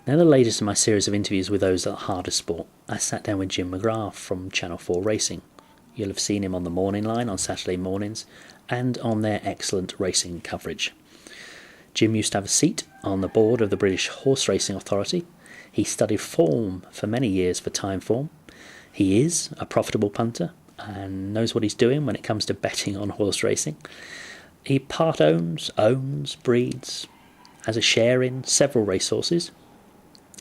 Now, the latest in my series of interviews with those at Harder Sport, I sat down with Jim McGrath from Channel 4 Racing. You'll have seen him on the morning line on Saturday mornings and on their excellent racing coverage. Jim used to have a seat on the board of the British Horseracing Authority. He studied form for many years for Timeform. He is a profitable punter and knows what he's doing when it comes to betting on horse racing. He part owns, breeds, has a share in several racehorses,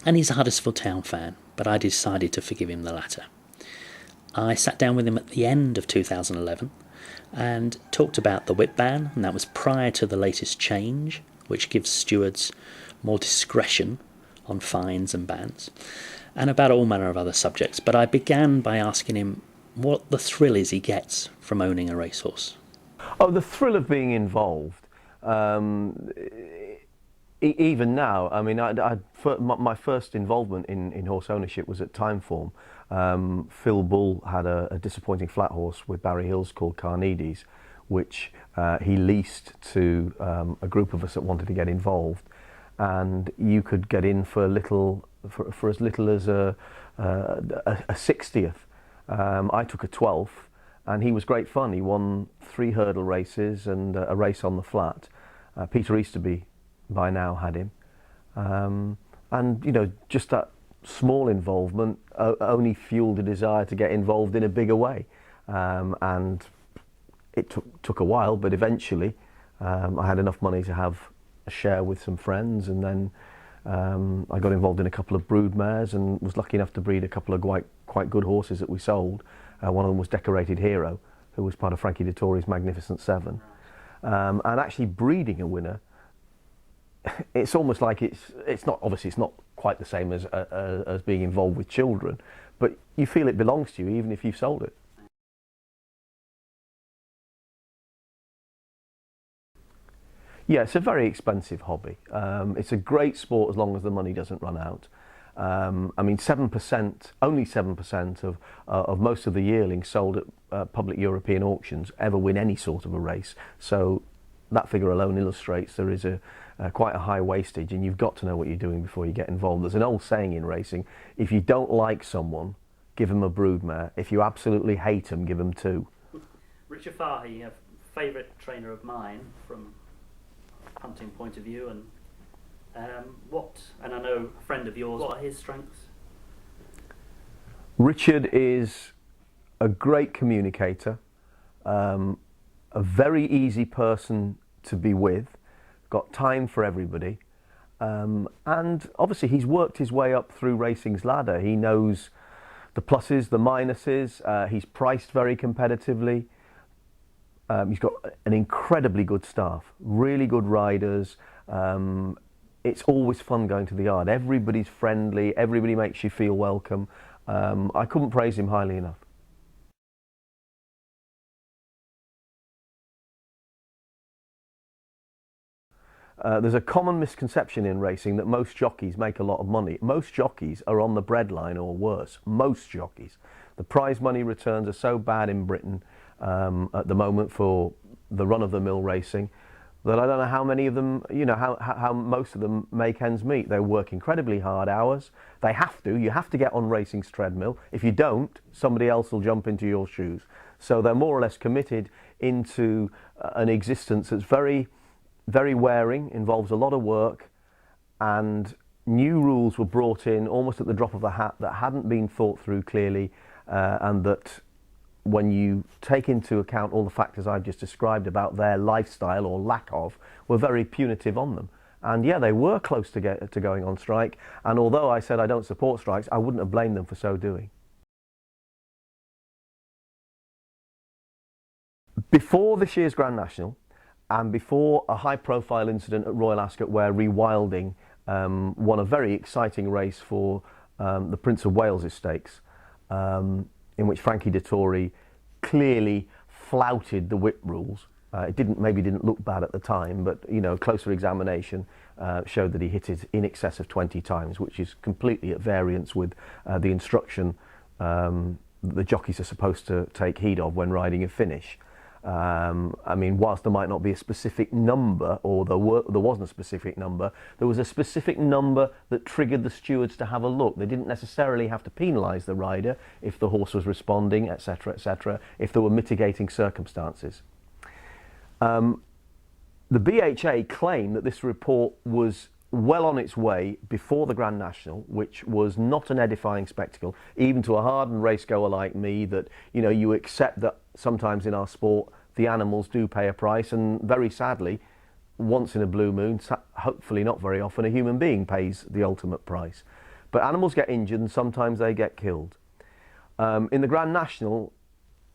and he's a Huddersfield Town fan, but I decided to forgive him the latter. I sat down with him at the end of 2011 and talked about the whip ban, and that was prior to the latest change, which gives stewards more discretion on fines and bans, and about all manner of other subjects. But I began by asking him what the thrill is he gets from owning a racehorse. Oh, the thrill of being involved. Even now, I mean, my first involvement in horse ownership was at Timeform. Phil Bull had a disappointing flat horse with Barry Hills called Carneades, which he leased to a group of us that wanted to get involved, and you could get in for as little as a 60th. I took a 12th, and he was great fun. He won 3 hurdle races and a race on the flat. Peter Easterby by now had him, and you know, just that small involvement only fueled a desire to get involved in a bigger way, and it took a while, but eventually I had enough money to have a share with some friends, and then I got involved in a couple of brood mares and was lucky enough to breed a couple of quite good horses that we sold. One of them was Decorated Hero, who was part of Frankie Dettori's Magnificent Seven, and actually breeding a winner, it's almost like it's not, obviously it's not quite the same as being involved with children, but you feel it belongs to you even if you've sold it. Yeah, it's a very expensive hobby. It's a great sport as long as the money doesn't run out. I mean, 7%, only 7% of most of the yearlings sold at public European auctions ever win any sort of a race. So that figure alone illustrates there is quite a high wastage, and you've got to know what you're doing before you get involved. There's an old saying in racing: if you don't like someone, give them a broodmare. If you absolutely hate them, give them 2. Richard Fahey, a favourite trainer of mine from a hunting point of view, and and I know a friend of yours, what are his strengths? Richard is a great communicator, a very easy person to be with, got time for everybody, and obviously he's worked his way up through racing's ladder. He knows the pluses, the minuses, he's priced very competitively, he's got an incredibly good staff, really good riders. It's always fun going to the yard. Everybody's friendly, everybody makes you feel welcome. I couldn't praise him highly enough. There's a common misconception in racing that most jockeys make a lot of money. Most jockeys are on the breadline or worse. Most jockeys. The prize money returns are so bad in Britain at the moment for the run-of-the-mill racing that I don't know how many of them, you know, how most of them make ends meet. They work incredibly hard hours. They have to. You have to get on racing's treadmill. If you don't, somebody else will jump into your shoes. So they're more or less committed into an existence that's very, very wearing, involves a lot of work, and new rules were brought in almost at the drop of a hat that hadn't been thought through clearly, and that when you take into account all the factors I've just described about their lifestyle or lack of, were very punitive on them. And yeah, they were close to going on strike, and although I said I don't support strikes, I wouldn't have blamed them for so doing. Before this year's Grand National, and before a high-profile incident at Royal Ascot where Rewilding won a very exciting race for the Prince of Wales' stakes, in which Frankie Dettori clearly flouted the whip rules. It maybe didn't look bad at the time, but you know, closer examination showed that he hit it in excess of 20 times, which is completely at variance with the instruction the jockeys are supposed to take heed of when riding a finish. I mean, whilst there might not be a specific number, or there wasn't a specific number, there was a specific number that triggered the stewards to have a look. They didn't necessarily have to penalise the rider if the horse was responding, etc., etc., if there were mitigating circumstances. The BHA claimed that this report was well on its way before the Grand National, which was not an edifying spectacle, even to a hardened racegoer like me, that, you know, you accept that sometimes in our sport the animals do pay a price, and very sadly, once in a blue moon, hopefully not very often, a human being pays the ultimate price. But animals get injured and sometimes they get killed. In the Grand National,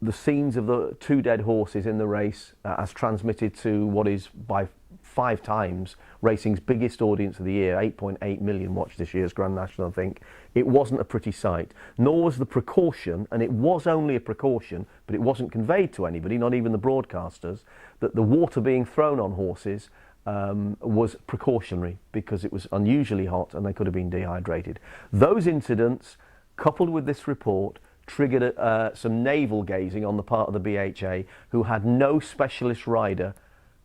the scenes of the 2 dead horses in the race, as transmitted to what is by 5 times racing's biggest audience of the year, 8.8 million watched this year's Grand National, I think. It wasn't a pretty sight, nor was the precaution, and it was only a precaution, but it wasn't conveyed to anybody, not even the broadcasters, that the water being thrown on horses was precautionary because it was unusually hot and they could have been dehydrated. Those incidents, coupled with this report, triggered some navel gazing on the part of the BHA, who had no specialist rider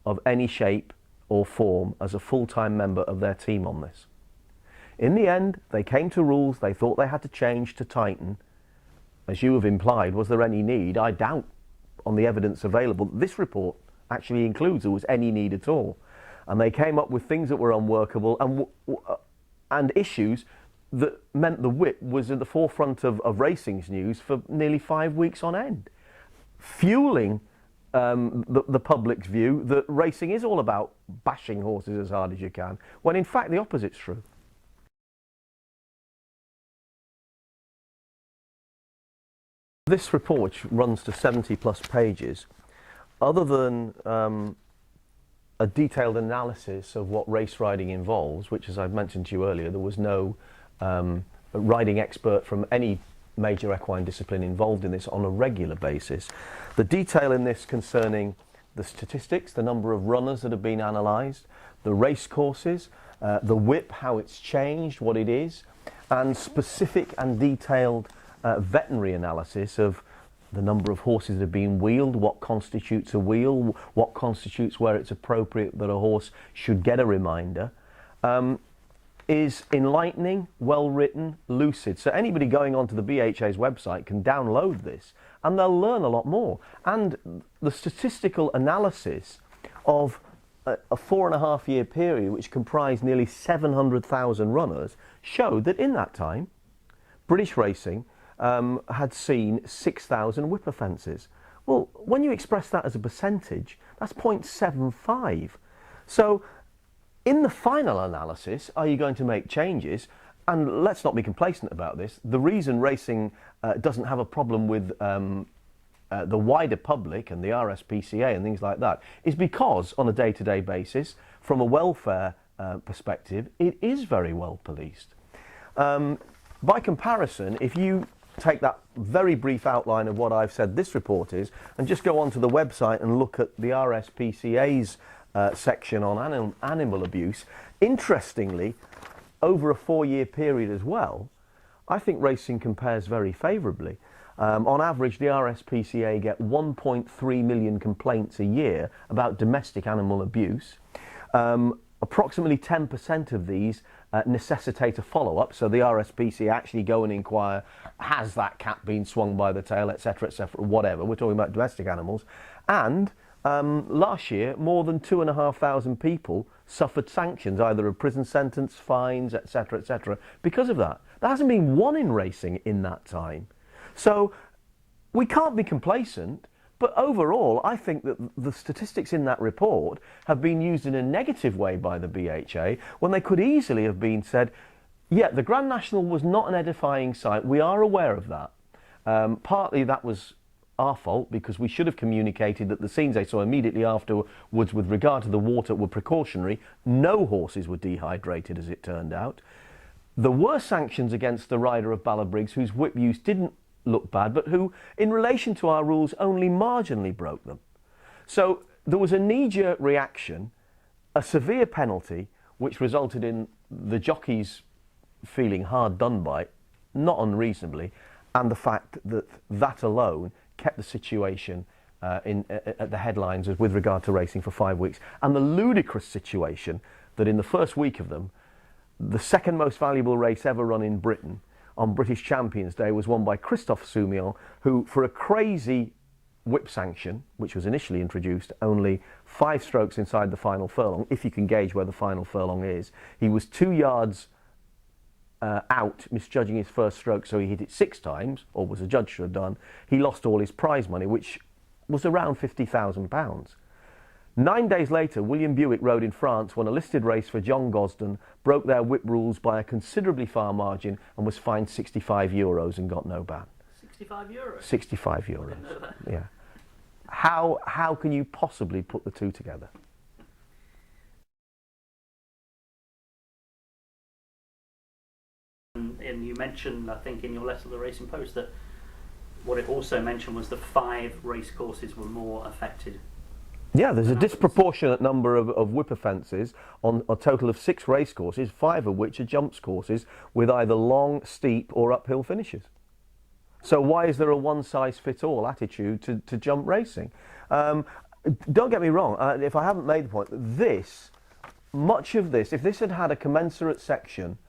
of any shape or form as a full-time member of their team on this. In the end, they came to rules they thought they had to change to tighten. As you have implied, was there any need? I doubt, on the evidence available, this report actually includes there was any need at all. And they came up with things that were unworkable and issues that meant the whip was at the forefront of racing's news for nearly 5 weeks on end, fueling the public's view that racing is all about bashing horses as hard as you can, when in fact the opposite's true. This report, which runs to 70 plus pages, other than a detailed analysis of what race riding involves, which, as I've mentioned to you earlier, there was no riding expert from any major equine discipline involved in this on a regular basis. The detail in this concerning the statistics, the number of runners that have been analysed, the race courses, the whip, how it's changed, what it is, and specific and detailed veterinary analysis of the number of horses that have been wheeled, what constitutes a wheel, what constitutes where it's appropriate that a horse should get a reminder, is enlightening, well written, lucid. So anybody going onto the BHA's website can download this and they'll learn a lot more. And the statistical analysis of a 4.5-year period, which comprised nearly 700,000 runners, showed that in that time, British racing had seen 6,000 whip offences. Well, when you express that as a percentage, that's 0.75. So in the final analysis, are you going to make changes? And let's not be complacent about this. The reason racing doesn't have a problem with the wider public and the RSPCA and things like that is because, on a day-to-day basis, from a welfare perspective, it is very well policed. By comparison, if you take that very brief outline of what I've said this report is and just go onto the website and look at the RSPCA's section on animal abuse, interestingly, over a 4-year period as well, I think racing compares very favourably. On average, the RSPCA get 1.3 million complaints a year about domestic animal abuse. Approximately 10% of these necessitate a follow-up, so the RSPCA actually go and inquire, has that cat been swung by the tail, etc., whatever. We're talking about domestic animals. And last year, more than 2,500 people suffered sanctions, either a prison sentence, fines, etc., because of that. There hasn't been one in racing in that time. So we can't be complacent, but overall, I think that the statistics in that report have been used in a negative way by the BHA, when they could easily have been said, yeah, the Grand National was not an edifying sight, we are aware of that. Partly that was our fault, because we should have communicated that the scenes they saw immediately afterwards with regard to the water were precautionary. No horses were dehydrated, as it turned out. There were sanctions against the rider of Ballabriggs whose whip use didn't look bad, but who, in relation to our rules, only marginally broke them. So there was a knee-jerk reaction, a severe penalty, which resulted in the jockeys feeling hard done by, not unreasonably, and the fact that that alone kept the situation at the headlines with regard to racing for 5 weeks. And the ludicrous situation that in the first week of them, the second most valuable race ever run in Britain on British Champions Day was won by Christophe Soumillon, who, for a crazy whip sanction, which was initially introduced only 5 strokes inside the final furlong, if you can gauge where the final furlong is, he was 2 yards out, misjudging his first stroke, so he hit it 6 times, or was adjudged to have done. He lost all his prize money, which was around £50,000. 9 days later, William Buick rode in France, won a listed race for John Gosden, broke their whip rules by a considerably far margin, and was fined €65 and got no ban. €65? €65. Yeah. How can you possibly put the two together? And you mentioned, I think, in your letter to the Racing Post that what it also mentioned was that 5 race courses were more affected. Yeah, there's a disproportionate number of whip offences on a total of 6 race courses, 5 of which are jumps courses with either long, steep or uphill finishes. So why is there a one-size-fits-all attitude to jump racing? Don't get me wrong, if I haven't made the point, much of this, if this had had a commensurate section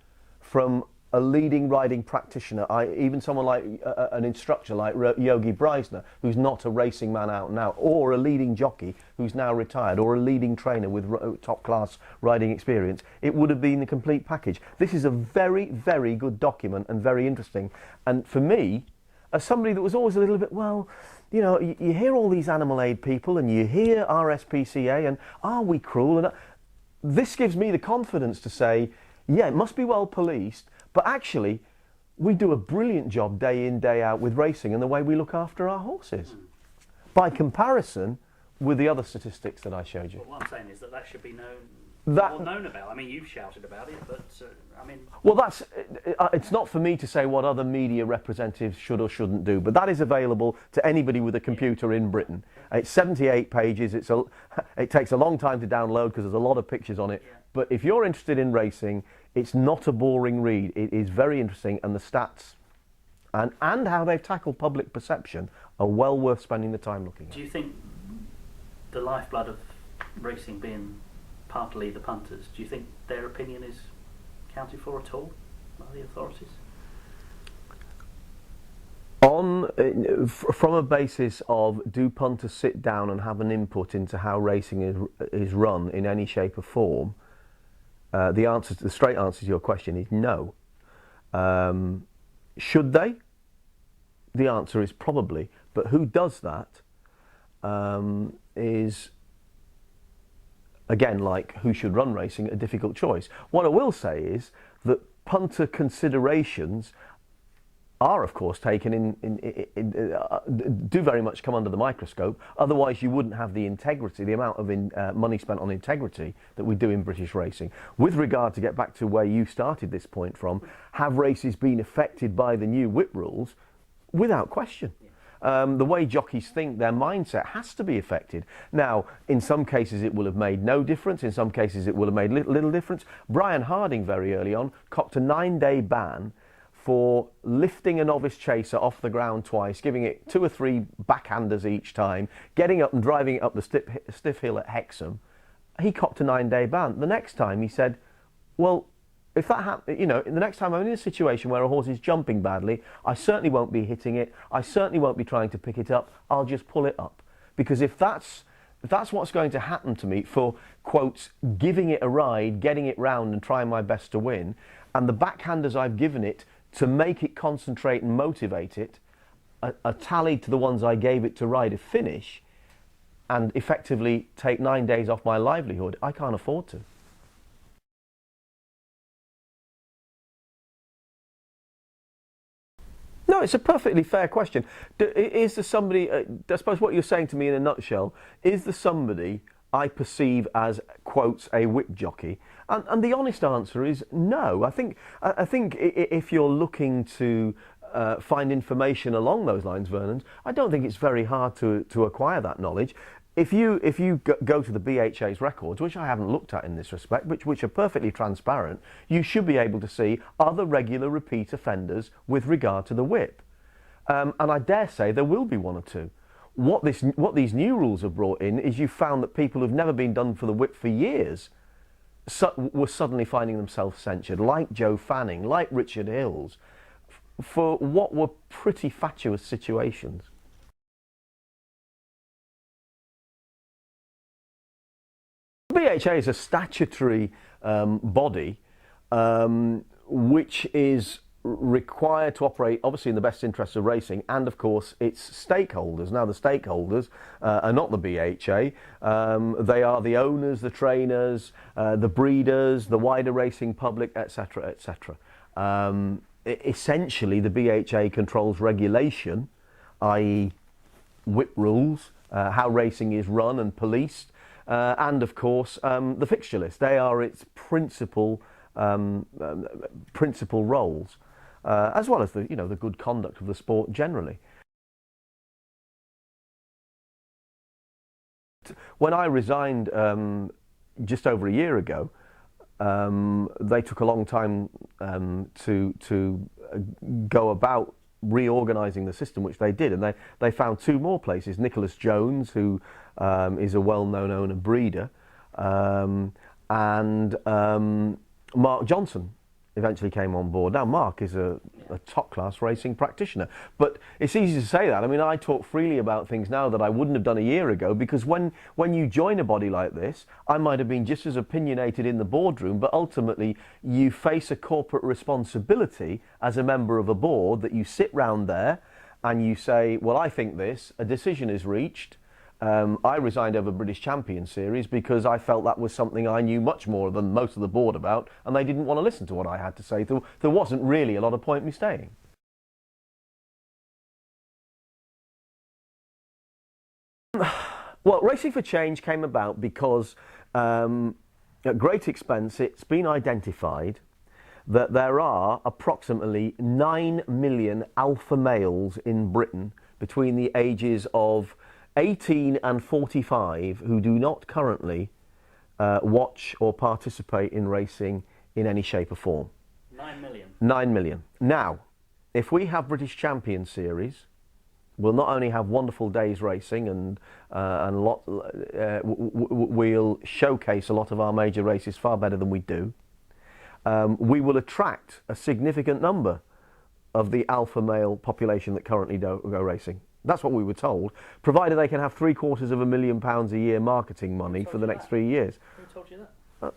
from a leading riding practitioner, even someone like an instructor like Yogi Breisner, who's not a racing man out and out, or a leading jockey who's now retired, or a leading trainer with top-class riding experience, it would have been the complete package. This is a very, very good document and very interesting. And for me, as somebody that was always a little bit, well, you know, you hear all these animal aid people and you hear RSPCA and are we cruel? And this gives me the confidence to say, yeah, it must be well policed, but actually we do a brilliant job day in, day out with racing and the way we look after our horses. By comparison with the other statistics that I showed you. Well, what I'm saying is that should be known about. I mean, you've shouted about it, but I mean... Well, it's not for me to say what other media representatives should or shouldn't do, but that is available to anybody with a computer in Britain. It's 78 pages. It takes a long time to download because there's a lot of pictures on it. Yeah. But if you're interested in racing, it's not a boring read. It is very interesting, and the stats and how they've tackled public perception are well worth spending the time looking at. Do you think the lifeblood of racing being partly the punters, do you think their opinion is counted for at all by the authorities? From a basis of, do punters sit down and have an input into how racing is run in any shape or form, the straight answer to your question is no. Should they? The answer is probably, but who does that is, again, like who should run racing, a difficult choice. What I will say is that punter considerations are, of course, taken do very much come under the microscope. Otherwise, you wouldn't have the integrity, the amount of money spent on integrity that we do in British racing. With regard to get back to where you started this point from, have races been affected by the new whip rules? Without question. The way jockeys think, their mindset has to be affected. Now, in some cases it will have made no difference, in some cases it will have made little difference. Brian Harding very early on copped a 9-day ban for lifting a novice chaser off the ground twice, giving it 2 or 3 backhanders each time, getting up and driving it up the stiff hill at Hexham. He copped a 9-day ban. The next time he said, well, if that happens, you know, the next time I'm in a situation where a horse is jumping badly, I certainly won't be hitting it. I certainly won't be trying to pick it up. I'll just pull it up. Because if that's what's going to happen to me for, quotes, giving it a ride, getting it round and trying my best to win, and the backhanders I've given it to make it concentrate and motivate it are tallied to the ones I gave it to ride a finish and effectively take 9 days off my livelihood, I can't afford to. No, it's a perfectly fair question. Is there somebody, I suppose what you're saying to me in a nutshell, is there somebody I perceive as, quotes, a whip jockey? And the honest answer is no. I think if you're looking to find information along those lines, Vernon, I don't think it's very hard to acquire that knowledge. If you go to the BHA's records, which I haven't looked at in this respect, which are perfectly transparent, you should be able to see other regular repeat offenders with regard to the whip. And I dare say there will be 1 or 2. What these new rules have brought in is you found that people who've never been done for the whip for years were suddenly finding themselves censured, like Joe Fanning, like Richard Hills, for what were pretty fatuous situations. The BHA is a statutory body which is required to operate obviously in the best interests of racing and of course its stakeholders. Now the stakeholders are not the BHA, they are the owners, the trainers, the breeders, the wider racing public, etc, etc. Essentially the BHA controls regulation, i.e. whip rules, how racing is run and policed, and of course the fixture list. They are its principal roles, as well as the the good conduct of the sport generally. When I resigned just over a year ago, they took a long time to go about reorganising the system, which they did, and they found two more places. Nicholas Jones, who is a well-known owner breeder, and Mark Johnson eventually came on board. Now Mark is a top-class racing practitioner, but it's easy to say that. I mean, I talk freely about things now that I wouldn't have done a year ago, because when you join a body like this, I might have been just as opinionated in the boardroom, but ultimately you face a corporate responsibility as a member of a board, that you sit round there and you say, well, I think this, a decision is reached. I resigned over British Champion Series because I felt that was something I knew much more than most of the board about, and they didn't want to listen to what I had to say. There wasn't really a lot of point in me staying. Well, Racing for Change came about because at great expense it's been identified that there are approximately 9 million alpha males in Britain between the ages of 18 and 45 who do not currently watch or participate in racing in any shape or form. 9 million? 9 million. Now, if we have British Champion Series, we'll not only have wonderful days racing and we'll showcase a lot of our major races far better than we do. We will attract a significant number of the alpha male population that currently go racing. That's what we were told, provided they can have £750,000 a year marketing money for the next 3 years. Who told you that?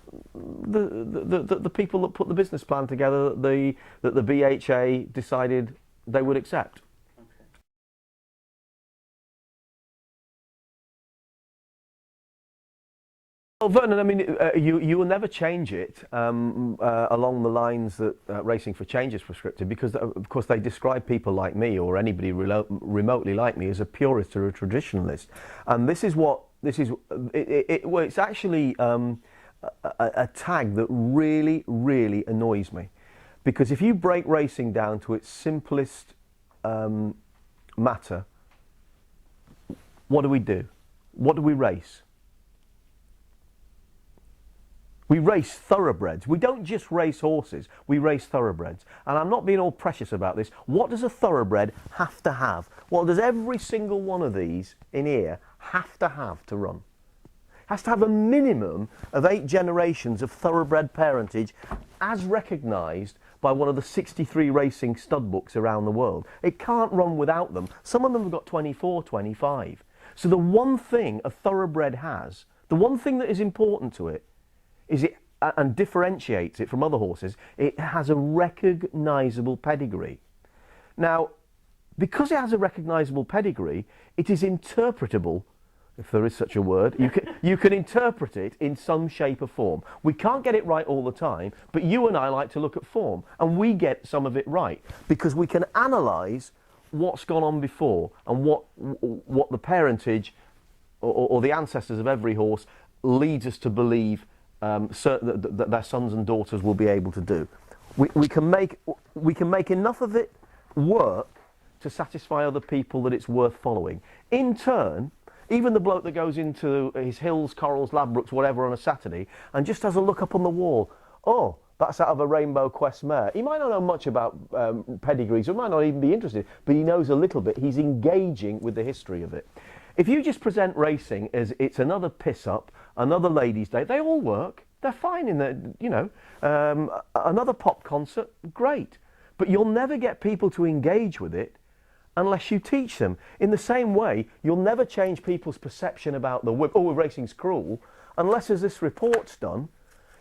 The people that put the business plan together that the BHA decided they would accept. Well, Vernon, I mean, you will never change it along the lines that Racing for Change is prescriptive, because of course they describe people like me or anybody remotely like me as a purist or a traditionalist, and this is well, it's actually a tag that really annoys me, because if you break racing down to its simplest matter, what do? What do we race? We race thoroughbreds. We don't just race horses, we race thoroughbreds. And I'm not being all precious about this. What does a thoroughbred have to have? Well, does every single one of these in here have to run? Has to have a minimum of 8 generations of thoroughbred parentage as recognised by one of the 63 racing stud books around the world. It can't run without them. Some of them have got 24, 25. So the one thing a thoroughbred has, the one thing that is important to it, is it and differentiates it from other horses, it has a recognisable pedigree. Now, because it has a recognisable pedigree, it is interpretable, if there is such a word. You can interpret it in some shape or form. We can't get it right all the time, but you and I like to look at form, and we get some of it right, because we can analyse what's gone on before and what the parentage or the ancestors of every horse leads us to believe that their sons and daughters will be able to do. We can make enough of it work to satisfy other people that it's worth following. In turn, even the bloke that goes into his Hills, Corals, Ladbrokes, whatever on a Saturday and just has a look up on the wall, oh, That's out of a Rainbow Quest mare. He might not know much about pedigrees, or might not even be interested, but he knows a little bit. He's engaging with the history of it. If you just present racing as it's another piss-up, another ladies' day, they all work. They're fine in the, you know, another pop concert, great. But you'll never get people to engage with it unless you teach them. In the same way, you'll never change people's perception about the whip. Oh, racing's cruel. Unless, as this report's done,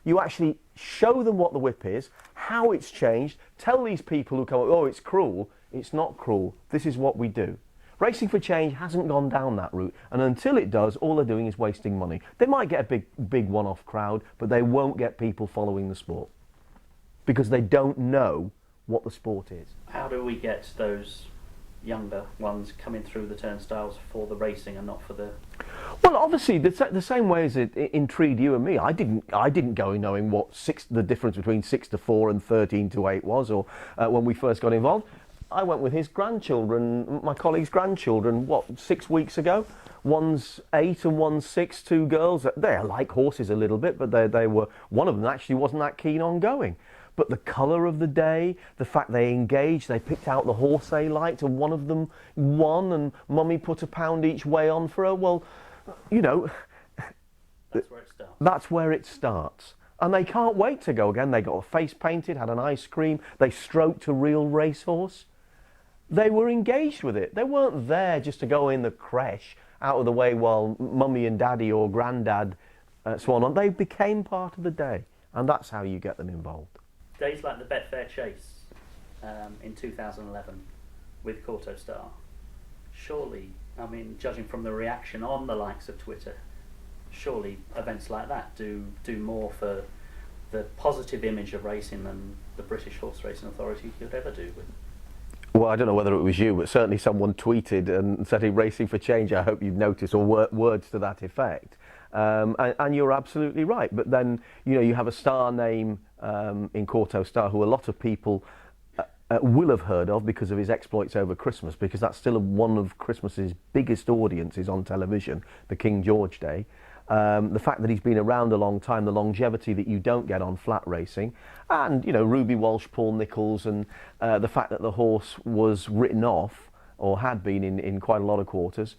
you actually show them what the whip is, how it's changed, tell these people who come up, oh, it's cruel. It's not cruel. This is what we do. Racing for Change hasn't gone down that route, and until it does, all they're doing is wasting money. They might get a big one-off crowd, but they won't get people following the sport because they don't know what the sport is. How do we get those younger ones coming through the turnstiles for the racing and not for the... Well, obviously, the same way as it intrigued you and me, I didn't go in knowing what the difference between 6 to 4 and 13 to 8 was, or when we first got involved. I went with his grandchildren, my colleague's grandchildren, 6 weeks ago. One's 8 and one's 6, 2 girls. They're like horses a little bit, but they were, one of them actually wasn't that keen on going. But the colour of the day, the fact they engaged, they picked out the horse they liked, and one of them won, and Mummy put £1 each way on for her. Well, you know, that's where it starts. That's where it starts. And they can't wait to go again. They got a face painted, had an ice cream, they stroked a real racehorse. They were engaged with it. They weren't there just to go in the creche out of the way while Mummy and Daddy or Grandad swan on. They became part of the day, and that's how you get them involved. Days like the Betfair Chase in 2011 with Corto Star, surely, I mean, judging from the reaction on the likes of Twitter, surely events like that do more for the positive image of racing than the British Horse Racing Authority could ever do. Well, I don't know whether it was you, but certainly someone tweeted and said, Racing for Change, I hope you've noticed, or words to that effect. And you're absolutely right. But then, you know, you have a star name in Corto Star who a lot of people will have heard of because of his exploits over Christmas, because that's still one of Christmas's biggest audiences on television, the King George Day. The fact that he's been around a long time, the longevity that you don't get on flat racing, and, you know, Ruby Walsh, Paul Nicholls, and the fact that the horse was written off, or had been in quite a lot of quarters,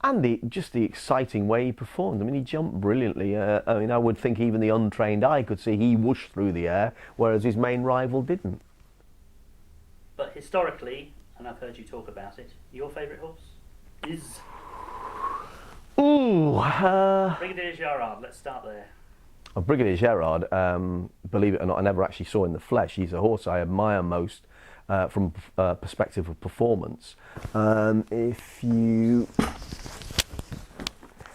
and just the exciting way he performed. I mean, he jumped brilliantly. I mean, I would think even the untrained eye could see he whooshed through the air, whereas his main rival didn't. But historically, and I've heard you talk about it, your favourite horse is... Ooh, Brigadier Gerard, let's start there. Brigadier Gerard, believe it or not, I never actually saw in the flesh. He's a horse I admire most from perspective of performance.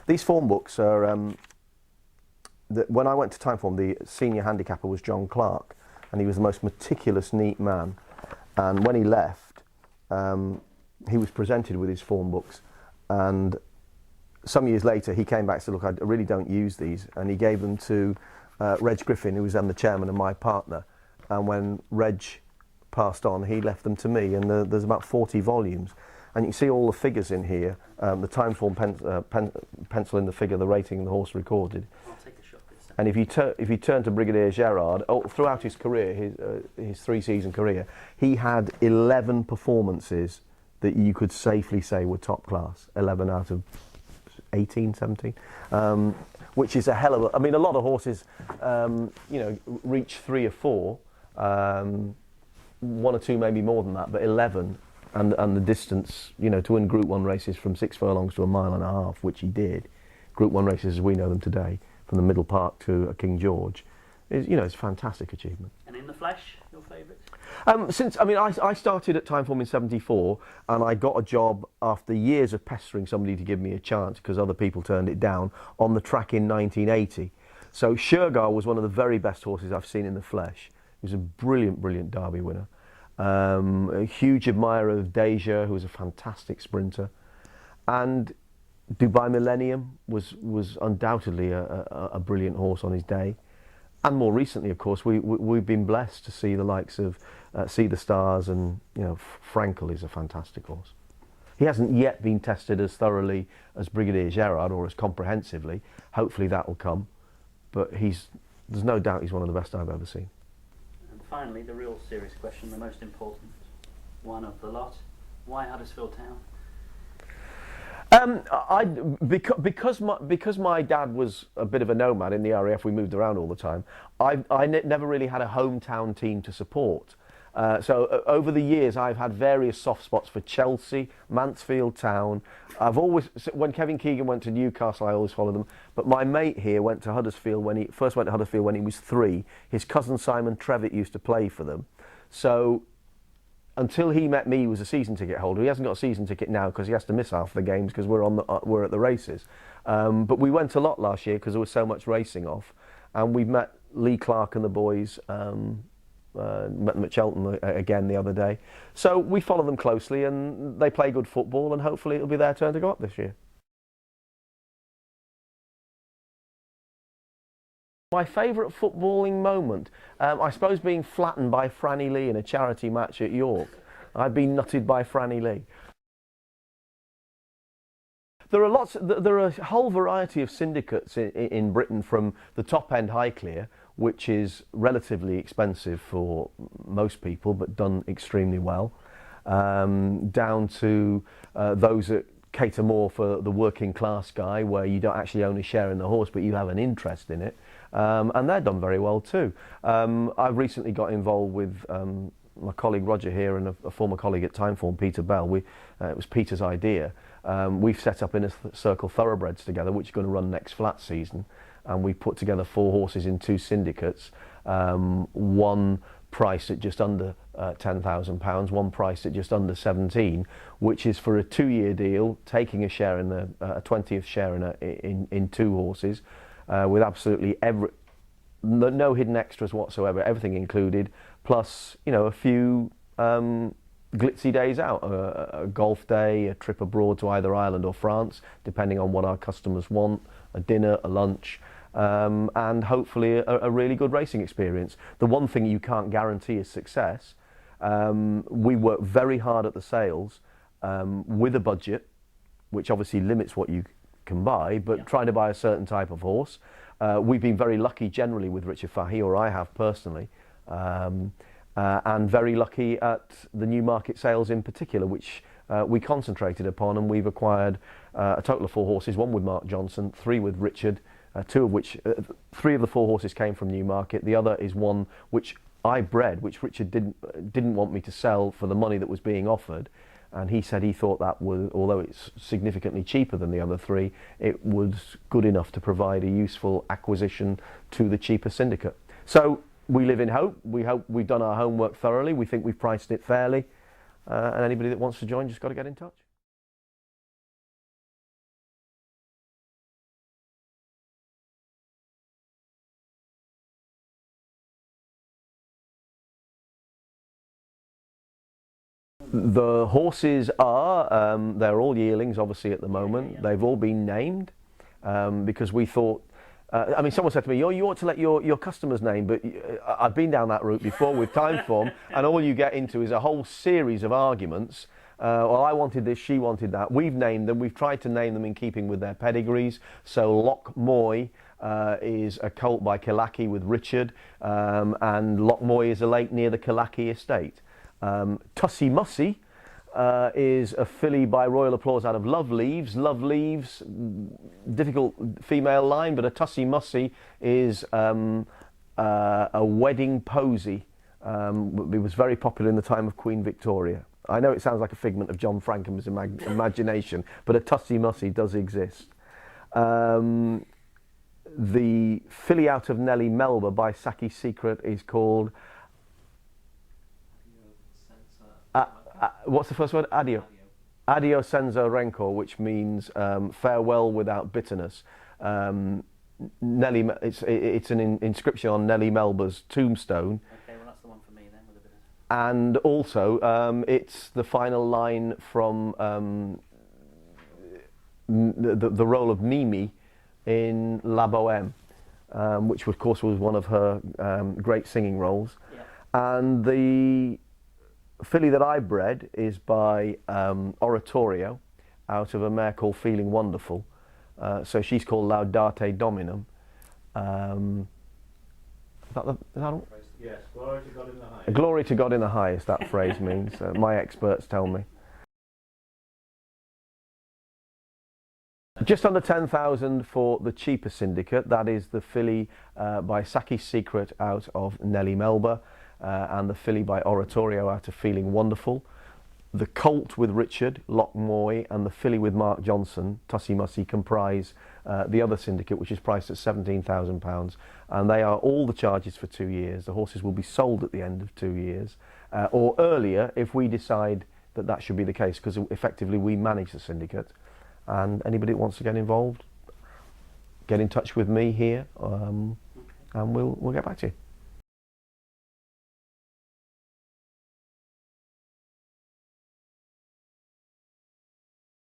These form books are, when I went to Timeform, the senior handicapper was John Clark, and he was the most meticulous, neat man. And when he left, he was presented with his form books, and some years later he came back and said, look, I really don't use these, and he gave them to Reg Griffin, who was then the chairman and my partner. And when Reg passed on, he left them to me, and there's about 40 volumes, and you can see all the figures in here, the Timeform pencil in the figure, the rating, the horse recorded. I'll take a shot this. And if you turn to Brigadier Gerard, throughout his career, his 3-season career, he had 11 performances that you could safely say were top class. 11 out of 18, 17, which is a hell of a... I mean, a lot of horses, you know, reach 3 or 4, 1 or 2 maybe more than that, but 11, and the distance, you know, to win Group 1 races from 6 furlongs to 1.5 miles, which he did, Group 1 races as we know them today, from the Middle Park to a King George, is, you know, it's a fantastic achievement. And in the flesh, your favourite? I started at Timeform in '74, and I got a job after years of pestering somebody to give me a chance because other people turned it down, on the track in 1980. So Shergar was one of the very best horses I've seen in the flesh. He was a brilliant, brilliant Derby winner. A huge admirer of Deja, who was a fantastic sprinter. And Dubai Millennium was undoubtedly a brilliant horse on his day. And more recently, of course, we've been blessed to see the likes of See the Stars, and, you know, Frankel is a fantastic horse. He hasn't yet been tested as thoroughly as Brigadier Gerard, or as comprehensively. Hopefully that will come. But there's no doubt he's one of the best I've ever seen. finally, the real serious question, the most important one of the lot. Why Huddersfield Town? Because my dad was a bit of a nomad in the RAF, we moved around all the time. I never really had a hometown team to support. So over the years, I've had various soft spots for Chelsea, Mansfield Town. I've always, when Kevin Keegan went to Newcastle, I always followed them. But my mate here went to Huddersfield when he first went to Huddersfield when he was 3. His cousin Simon Trevitt used to play for them. So until he met me, he was a season ticket holder. He hasn't got a season ticket now because he has to miss half the games because we're at the races. But we went a lot last year because there was so much racing off, and we met Lee Clark and the boys. Met them at Cheltenham again the other day. So we follow them closely, and they play good football, and hopefully it'll be their turn to go up this year. My favourite footballing moment, I suppose, being flattened by Franny Lee in a charity match at York. I've been nutted by Franny Lee. There are a whole variety of syndicates in Britain, from the top end Highclere, which is relatively expensive for most people but done extremely well, down to those that cater more for the working class guy, where you don't actually own a share in the horse but you have an interest in it, and they're done very well too. I've recently got involved with my colleague Roger here and a former colleague at Timeform, Peter Bell. It was Peter's idea. We've set up Inner Circle Thoroughbreds together, which is going to run next flat season, and we put together 4 horses in 2 syndicates, one priced at just under £10,000, one priced at just under 17, which is for a 2-year deal, taking a share in a 20th share in 2 horses, with absolutely no hidden extras whatsoever, everything included, plus a few glitzy days out, a golf day, a trip abroad to either Ireland or France, depending on what our customers want, a dinner, a lunch, and hopefully a really good racing experience. The one thing you can't guarantee is success. We work very hard at the sales with a budget, which obviously limits what you can buy, but trying to buy a certain type of horse. We've been very lucky generally with Richard Fahey, or I have personally, and very lucky at the Newmarket sales in particular, which we concentrated upon, and we've acquired a total of 4 horses, 1 with Mark Johnson, 3 with Richard, 2 of which, 3 of the 4 horses came from Newmarket. The other is one which I bred, which Richard didn't want me to sell for the money that was being offered, and he said he thought that was, although it's significantly cheaper than the other 3, it was good enough to provide a useful acquisition to the cheaper syndicate. So we live in hope. We hope we've done our homework thoroughly. We think we've priced it fairly, and anybody that wants to join just got to get in touch. The horses are, they're all yearlings obviously at the moment. They've all been named because we thought, I mean, someone said to me, you ought to let your customers name, but I've been down that route before with Timeform, and all you get into is a whole series of arguments. Well, I wanted this, she wanted that. We've named them, we've tried to name them in keeping with their pedigrees. So Loch Moy is a colt by Kilaki with Richard, and Loch Moy is a lake near the Kilaki estate. Tussie Mussy is a filly by Royal Applause out of Love Leaves. Love Leaves, difficult female line, but a Tussie Mussy is a wedding posy. It was very popular in the time of Queen Victoria. I know it sounds like a figment of John Frankham's imagination, but a Tussie Mussy does exist. The filly out of Nellie Melba by Saki Secret is called what's the first word? Adio. Adio senza rancor, which means farewell without bitterness. Nellie, it's an inscription on Nellie Melba's tombstone. Okay, well that's the one for me then, with a bit of... And also, it's the final line from the role of Mimi in La Bohème, which of course was one of her great singing roles. Yeah. And the filly that I bred is by Oratorio, out of a mare called Feeling Wonderful. So she's called Laudate Dominum. Is that all? Yes, glory to God in the highest. Glory to God in the highest, that phrase means. My experts tell me. Just under 10,000 for the cheaper syndicate. That is the filly by Saki's Secret out of Nellie Melba, and the filly by Oratorio out of Feeling Wonderful. The colt with Richard, Loch Moy, and the filly with Mark Johnson, Tussie Mussy, comprise the other syndicate, which is priced at £17,000, and they are all the charges for 2 years. The horses will be sold at the end of 2 years, or earlier if we decide that that should be the case, because effectively we manage the syndicate. And anybody that wants to get involved, get in touch with me here, and we'll get back to you.